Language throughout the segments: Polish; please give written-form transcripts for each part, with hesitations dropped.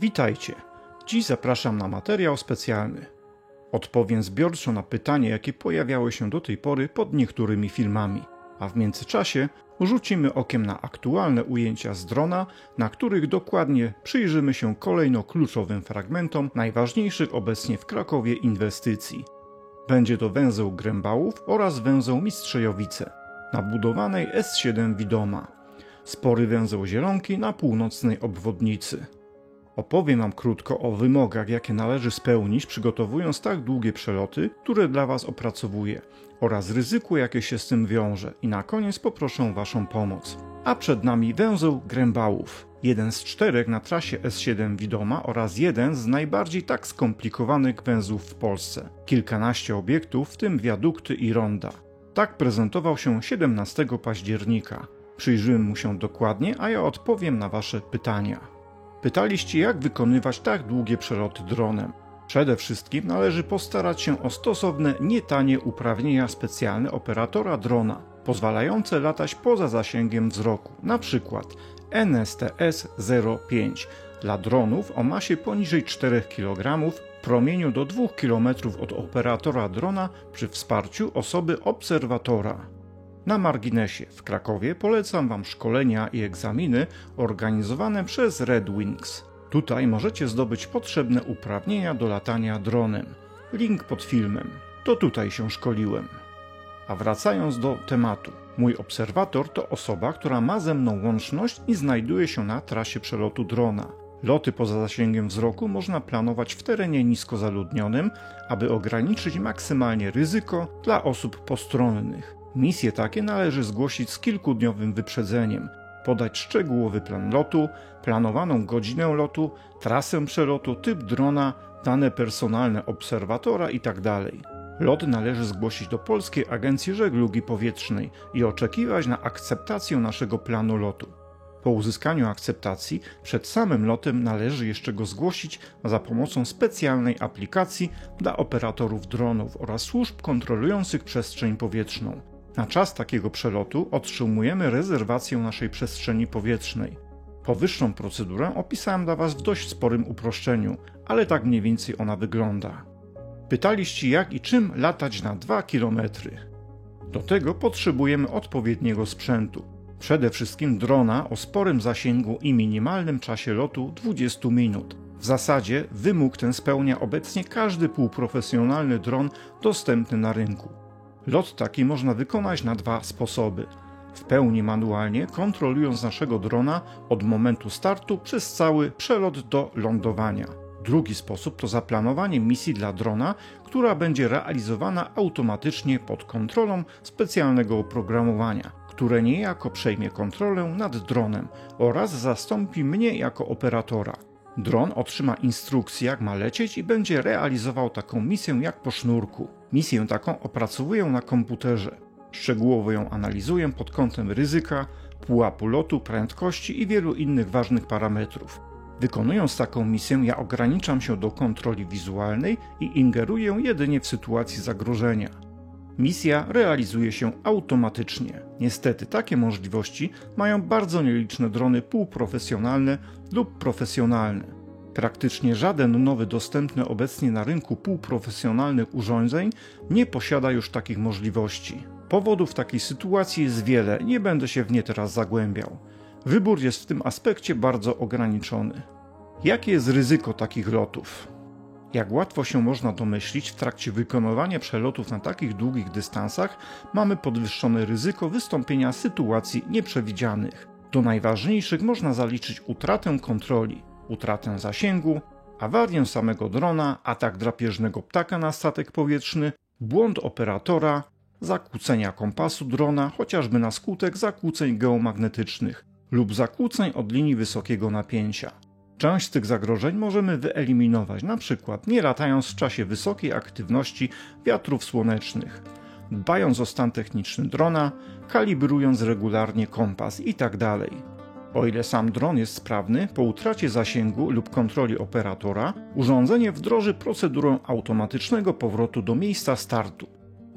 Witajcie! Dziś zapraszam na materiał specjalny. Odpowiem zbiorczo na pytanie, jakie pojawiały się do tej pory pod niektórymi filmami, a w międzyczasie rzucimy okiem na aktualne ujęcia z drona, na których dokładnie przyjrzymy się kolejno kluczowym fragmentom najważniejszych obecnie w Krakowie inwestycji. Będzie to węzeł Grębałów oraz węzeł Mistrzejowice na budowanej S7 Widoma. Spory węzeł Zielonki na północnej obwodnicy. Opowiem Wam krótko o wymogach, jakie należy spełnić, przygotowując tak długie przeloty, które dla Was opracowuję, oraz ryzyku, jakie się z tym wiąże. I na koniec poproszę o Waszą pomoc. A przed nami węzeł Grębałów. Jeden z 4 na trasie S7 Widoma oraz jeden z najbardziej tak skomplikowanych węzłów w Polsce. Kilkanaście obiektów, w tym wiadukty i ronda. Tak prezentował się 17 października. Przyjrzymy mu się dokładnie, a ja odpowiem na Wasze pytania. Pytaliście, jak wykonywać tak długie przeloty dronem. Przede wszystkim należy postarać się o stosowne, nietanie uprawnienia specjalne operatora drona, pozwalające latać poza zasięgiem wzroku, np. NSTS-05 dla dronów o masie poniżej 4 kg w promieniu do 2 km od operatora drona przy wsparciu osoby obserwatora. Na marginesie, w Krakowie polecam Wam szkolenia i egzaminy organizowane przez Red Wings. Tutaj możecie zdobyć potrzebne uprawnienia do latania dronem. Link pod filmem. To tutaj się szkoliłem. A wracając do tematu. Mój obserwator to osoba, która ma ze mną łączność i znajduje się na trasie przelotu drona. Loty poza zasięgiem wzroku można planować w terenie nisko zaludnionym, aby ograniczyć maksymalnie ryzyko dla osób postronnych. Misje takie należy zgłosić z kilkudniowym wyprzedzeniem, podać szczegółowy plan lotu, planowaną godzinę lotu, trasę przelotu, typ drona, dane personalne obserwatora itd. Lot należy zgłosić do Polskiej Agencji Żeglugi Powietrznej i oczekiwać na akceptację naszego planu lotu. Po uzyskaniu akceptacji przed samym lotem należy jeszcze go zgłosić za pomocą specjalnej aplikacji dla operatorów dronów oraz służb kontrolujących przestrzeń powietrzną. Na czas takiego przelotu otrzymujemy rezerwację naszej przestrzeni powietrznej. Powyższą procedurę opisałem dla Was w dość sporym uproszczeniu, ale tak mniej więcej ona wygląda. Pytaliście, jak i czym latać na 2 km. Do tego potrzebujemy odpowiedniego sprzętu. Przede wszystkim drona o sporym zasięgu i minimalnym czasie lotu 20 minut. W zasadzie wymóg ten spełnia obecnie każdy półprofesjonalny dron dostępny na rynku. Lot taki można wykonać na 2 sposoby. W pełni manualnie, kontrolując naszego drona od momentu startu przez cały przelot do lądowania. Drugi sposób to zaplanowanie misji dla drona, która będzie realizowana automatycznie pod kontrolą specjalnego oprogramowania, które niejako przejmie kontrolę nad dronem oraz zastąpi mnie jako operatora. Dron otrzyma instrukcję, jak ma lecieć i będzie realizował taką misję jak po sznurku. Misję taką opracowuję na komputerze. Szczegółowo ją analizuję pod kątem ryzyka, pułapu lotu, prędkości i wielu innych ważnych parametrów. Wykonując taką misję, ja ograniczam się do kontroli wizualnej i ingeruję jedynie w sytuacji zagrożenia. Misja realizuje się automatycznie. Niestety takie możliwości mają bardzo nieliczne drony półprofesjonalne lub profesjonalne. Praktycznie żaden nowy dostępny obecnie na rynku półprofesjonalnych urządzeń nie posiada już takich możliwości. Powodów takiej sytuacji jest wiele, nie będę się w nie teraz zagłębiał. Wybór jest w tym aspekcie bardzo ograniczony. Jakie jest ryzyko takich lotów? Jak łatwo się można domyślić, w trakcie wykonywania przelotów na takich długich dystansach mamy podwyższone ryzyko wystąpienia sytuacji nieprzewidzianych. Do najważniejszych można zaliczyć utratę kontroli, utratę zasięgu, awarię samego drona, atak drapieżnego ptaka na statek powietrzny, błąd operatora, zakłócenia kompasu drona, chociażby na skutek zakłóceń geomagnetycznych lub zakłóceń od linii wysokiego napięcia. Część z tych zagrożeń możemy wyeliminować, np. nie latając w czasie wysokiej aktywności wiatrów słonecznych, dbając o stan techniczny drona, kalibrując regularnie kompas itd. O ile sam dron jest sprawny, po utracie zasięgu lub kontroli operatora, urządzenie wdroży procedurę automatycznego powrotu do miejsca startu.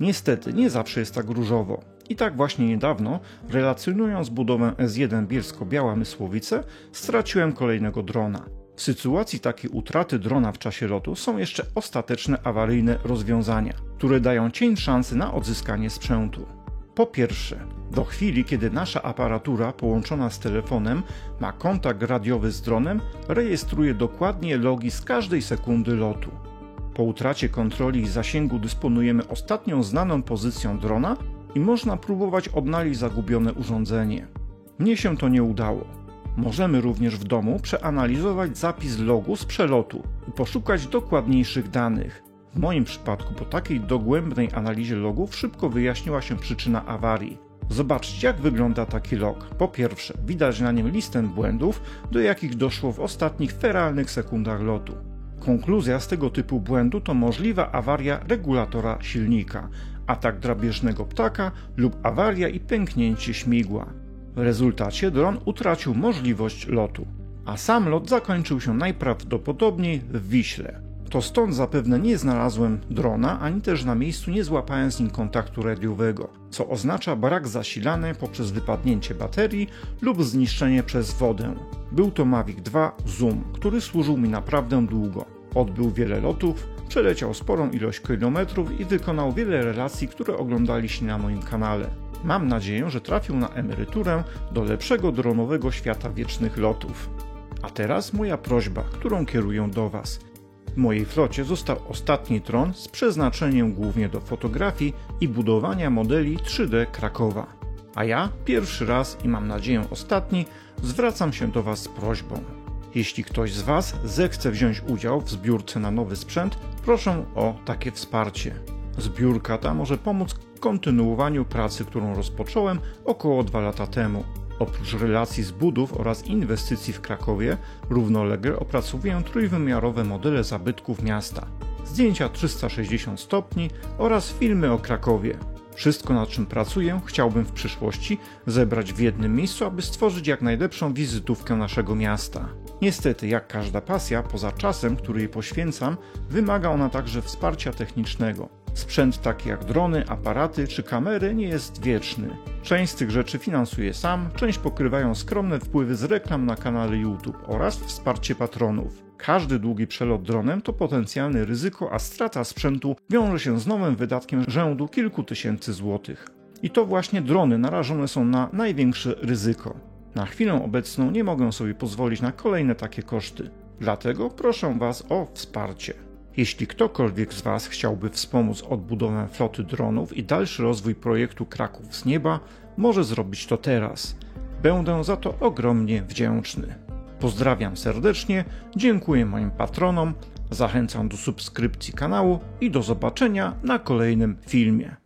Niestety, nie zawsze jest tak różowo. I tak właśnie niedawno, relacjonując budowę S1 Bielsko-Biała Mysłowice, straciłem kolejnego drona. W sytuacji takiej utraty drona w czasie lotu są jeszcze ostateczne awaryjne rozwiązania, które dają cień szansy na odzyskanie sprzętu. Po pierwsze, do chwili, kiedy nasza aparatura połączona z telefonem ma kontakt radiowy z dronem, rejestruje dokładnie logi z każdej sekundy lotu. Po utracie kontroli i zasięgu dysponujemy ostatnią znaną pozycją drona i można próbować odnaleźć zagubione urządzenie. Mnie się to nie udało. Możemy również w domu przeanalizować zapis logu z przelotu i poszukać dokładniejszych danych. W moim przypadku po takiej dogłębnej analizie logów szybko wyjaśniła się przyczyna awarii. Zobaczcie, jak wygląda taki log. Po pierwsze, widać na nim listę błędów, do jakich doszło w ostatnich feralnych sekundach lotu. Konkluzja z tego typu błędu to możliwa awaria regulatora silnika, atak drapieżnego ptaka lub awaria i pęknięcie śmigła. W rezultacie dron utracił możliwość lotu, a sam lot zakończył się najprawdopodobniej w Wiśle. To stąd zapewne nie znalazłem drona, ani też na miejscu nie złapałem z nim kontaktu radiowego, co oznacza brak zasilania poprzez wypadnięcie baterii lub zniszczenie przez wodę. Był to Mavic 2 Zoom, który służył mi naprawdę długo. Odbył wiele lotów, przeleciał sporą ilość kilometrów i wykonał wiele relacji, które oglądaliście na moim kanale. Mam nadzieję, że trafił na emeryturę do lepszego dronowego świata wiecznych lotów. A teraz moja prośba, którą kieruję do Was. W mojej flocie został ostatni dron z przeznaczeniem głównie do fotografii i budowania modeli 3D Krakowa. A ja pierwszy raz i mam nadzieję ostatni zwracam się do Was z prośbą. Jeśli ktoś z Was zechce wziąć udział w zbiórce na nowy sprzęt, proszę o takie wsparcie. Zbiórka ta może pomóc w kontynuowaniu pracy, którą rozpocząłem około 2 lata temu. Oprócz relacji z budów oraz inwestycji w Krakowie, równolegle opracowuję trójwymiarowe modele zabytków miasta, zdjęcia 360 stopni oraz filmy o Krakowie. Wszystko, nad czym pracuję, chciałbym w przyszłości zebrać w jednym miejscu, aby stworzyć jak najlepszą wizytówkę naszego miasta. Niestety, jak każda pasja, poza czasem, który jej poświęcam, wymaga ona także wsparcia technicznego. Sprzęt taki jak drony, aparaty czy kamery nie jest wieczny. Część z tych rzeczy finansuję sam, część pokrywają skromne wpływy z reklam na kanale YouTube oraz wsparcie patronów. Każdy długi przelot dronem to potencjalne ryzyko, a strata sprzętu wiąże się z nowym wydatkiem rzędu kilku tysięcy złotych. I to właśnie drony narażone są na największe ryzyko. Na chwilę obecną nie mogę sobie pozwolić na kolejne takie koszty. Dlatego proszę Was o wsparcie. Jeśli ktokolwiek z Was chciałby wspomóc odbudowę floty dronów i dalszy rozwój projektu Kraków z nieba, może zrobić to teraz. Będę za to ogromnie wdzięczny. Pozdrawiam serdecznie, dziękuję moim patronom, zachęcam do subskrypcji kanału i do zobaczenia na kolejnym filmie.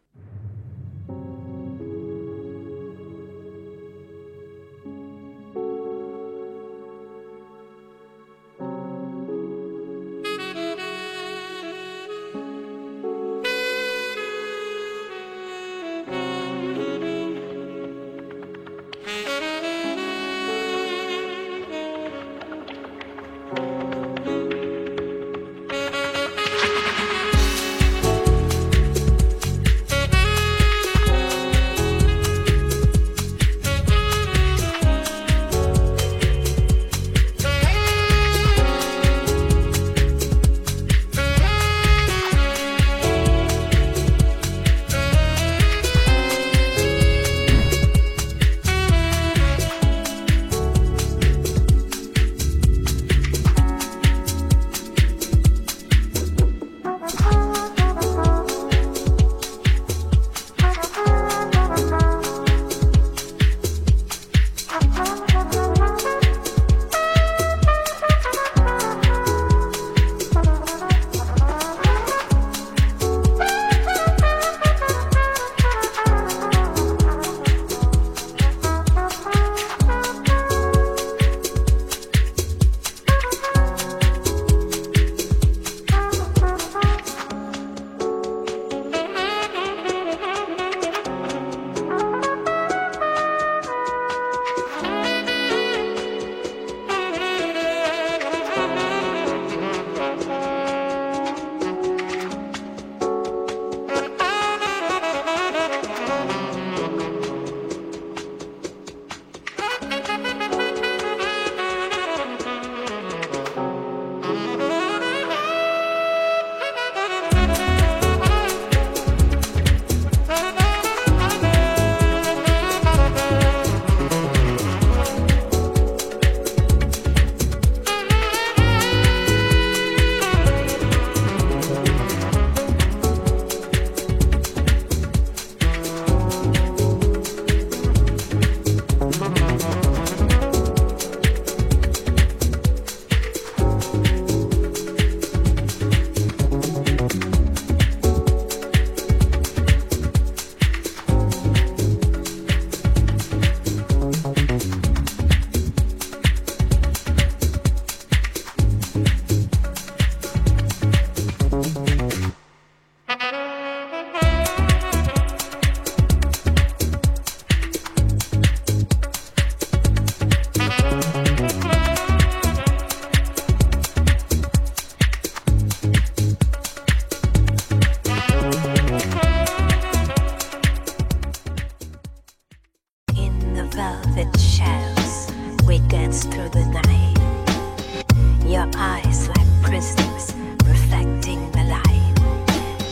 your eyes like prisms reflecting the light.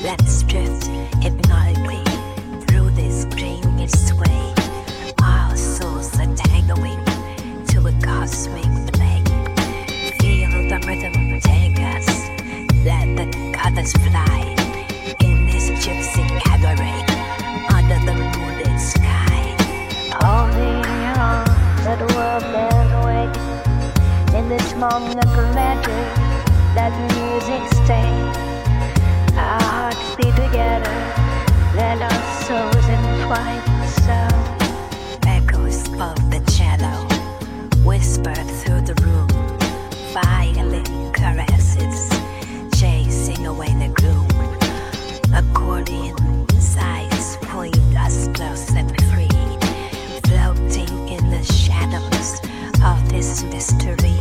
Let's drift hypnotically through this dreamy sway. Our souls are tangling to a cosmic play. Feel the rhythm take us, let the colors fly. In this gypsy cabaret, under the moonlit sky. Holding on, let the world bend away. In this moment of magic, let the music stay. Our hearts beat together, let our souls entwine. So Echoes of the cello whispered through the room. Violin caresses chasing away the gloom. Accordion sighs pulling us close and free, floating in the shadows of this mystery.